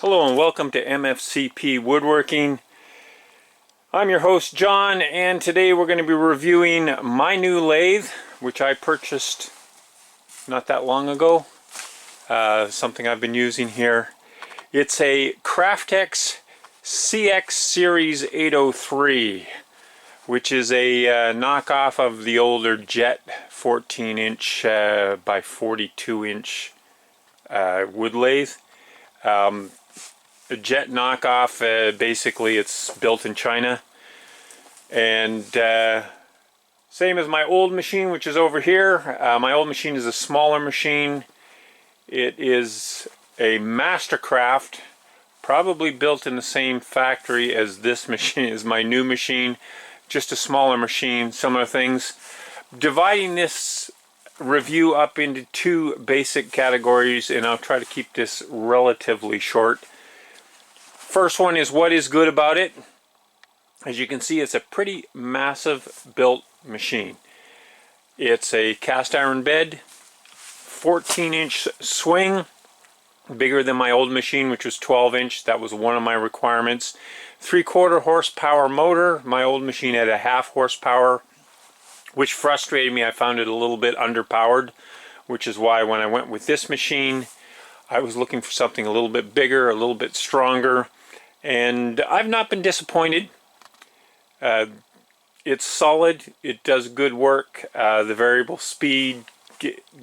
Hello and welcome to MFCP Woodworking. I'm your host John, and today we're going to be reviewing my new lathe, which I purchased not that long ago. Something I've been using here. It's a Craftex CX803, which is a knockoff of the older Jet 14-inch by 42-inch wood lathe. A Jet knockoff, basically it's built in China, and same as my old machine, which is over here. My old machine is a smaller machine. It is a Mastercraft, probably built in the same factory as this machine, is my new machine, just a smaller machine, similar things. Dividing this review up into two basic categories, and I'll try to keep this relatively short. First one is what is good about it. As you can see, it's a pretty massive built machine. It's a cast iron bed, 14-inch swing, bigger than my old machine, which was 12-inch. That was one of my requirements. 3/4 horsepower motor. My old machine had a 1/2 horsepower, which frustrated me. I found it a little bit underpowered, which is why when I went with this machine, I was looking for something a little bit bigger, a little bit stronger, and I've not been disappointed. It's solid. It does good work. The variable speed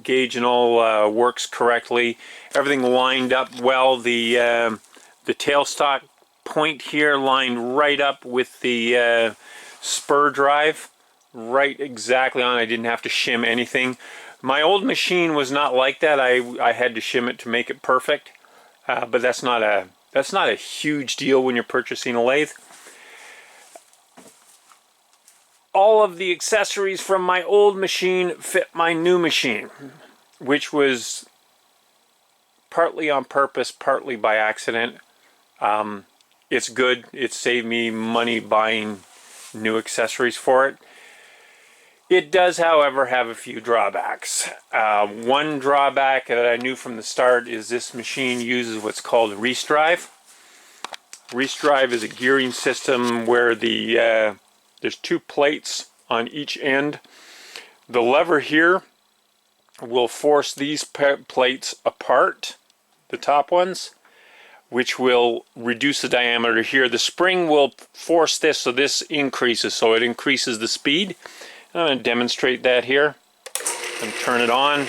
gauge and all works correctly. Everything lined up well. The tailstock point here lined right up with the spur drive, right exactly on. I didn't have to shim anything. My old machine was not like that. I had to shim it to make it perfect, but that's not a huge deal when you're purchasing a lathe. All of the accessories from my old machine fit my new machine, which was partly on purpose, partly by accident. It's good. It saved me money buying new accessories for it. It does, however, have a few drawbacks. One drawback that I knew from the start is this machine uses what's called Reeves drive. Reeves drive is a gearing system where there's two plates on each end. The lever here will force these plates apart, the top ones, which will reduce the diameter here. The spring will force this, so this increases, so it increases the speed. I'm going to demonstrate that here and turn it on.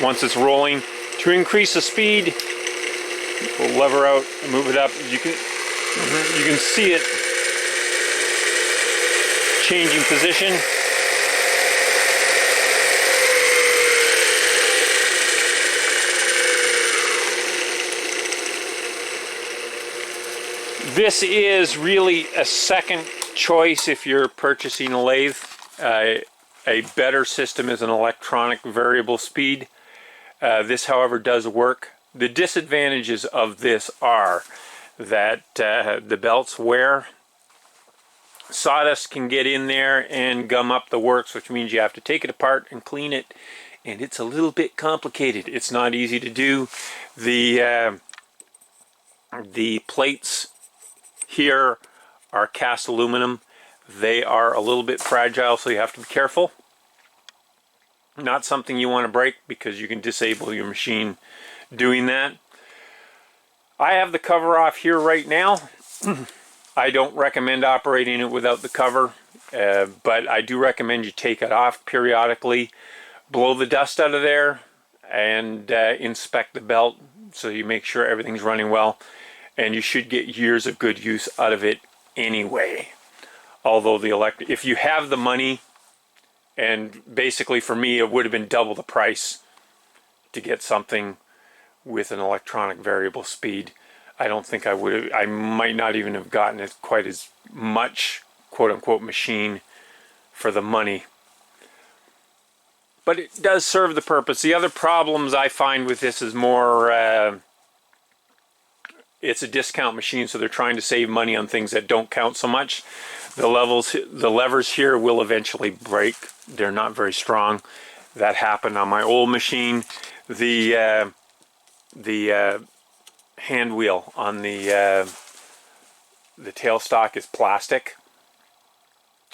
Once it's rolling, to increase the speed, we'll lever out and move it up. You can see it changing position. This is really a second choice if you're purchasing a lathe. A better system is an electronic variable speed. This, however, does work. The disadvantages of this are that the belts wear. Sawdust can get in there and gum up the works, which means you have to take it apart and clean it, and it's a little bit complicated. It's not easy to do. The plates here are cast aluminum. They are a little bit fragile, so you have to be careful. Not something you want to break, because you can disable your machine doing that. I have the cover off here right now. I don't recommend operating it without the cover, but I do recommend you take it off periodically, blow the dust out of there, and inspect the belt so you make sure everything's running well. And you should get years of good use out of it anyway. Although if you have the money, and basically for me it would have been double the price to get something with an electronic variable speed. I don't think I would have, I might not even have gotten it quite as much quote-unquote machine for the money. But it does serve the purpose. The other problems I find with this is more, it's a discount machine, so they're trying to save money on things that don't count so much. The levers here will eventually break. They're not very strong. That happened on my old machine. The the hand wheel on the tailstock is plastic.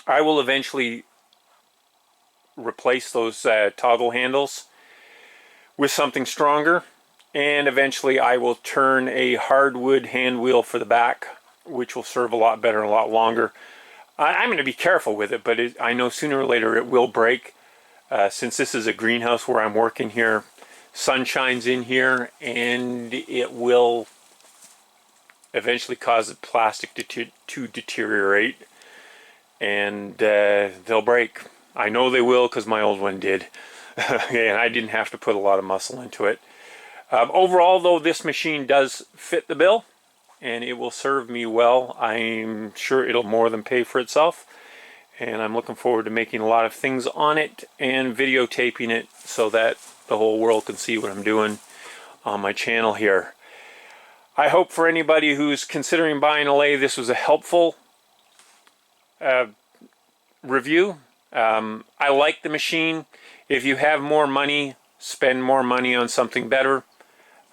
I will eventually replace those toggle handles with something stronger, and eventually I will turn a hardwood hand wheel for the back, which will serve a lot better and a lot longer. I'm going to be careful with it, but I know sooner or later it will break. Since this is a greenhouse where I'm working here, sun shines in here and it will eventually cause the plastic to deteriorate, and they'll break. I know they will because my old one did. And I didn't have to put a lot of muscle into it. Overall though, this machine does fit the bill and it will serve me well. I'm sure it'll more than pay for itself, and I'm looking forward to making a lot of things on it and videotaping it so that the whole world can see what I'm doing on my channel here. I hope for anybody who's considering buying a lathe, this was a helpful review. I like the machine. If you have more money, spend more money on something better.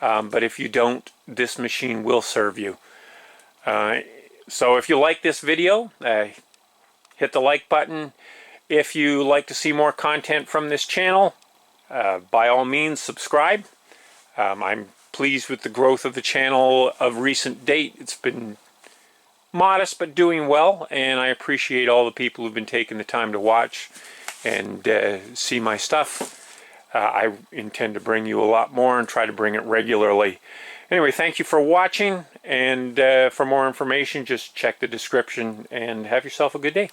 But if you don't, this machine will serve you. So if you like this video, hit the like button. If you like to see more content from this channel, by all means subscribe. I'm pleased with the growth of the channel of recent date. It's been modest but doing well, and I appreciate all the people who've been taking the time to watch and see my stuff. I intend to bring you a lot more and try to bring it regularly. Anyway, thank you for watching, and for more information just check the description and have yourself a good day.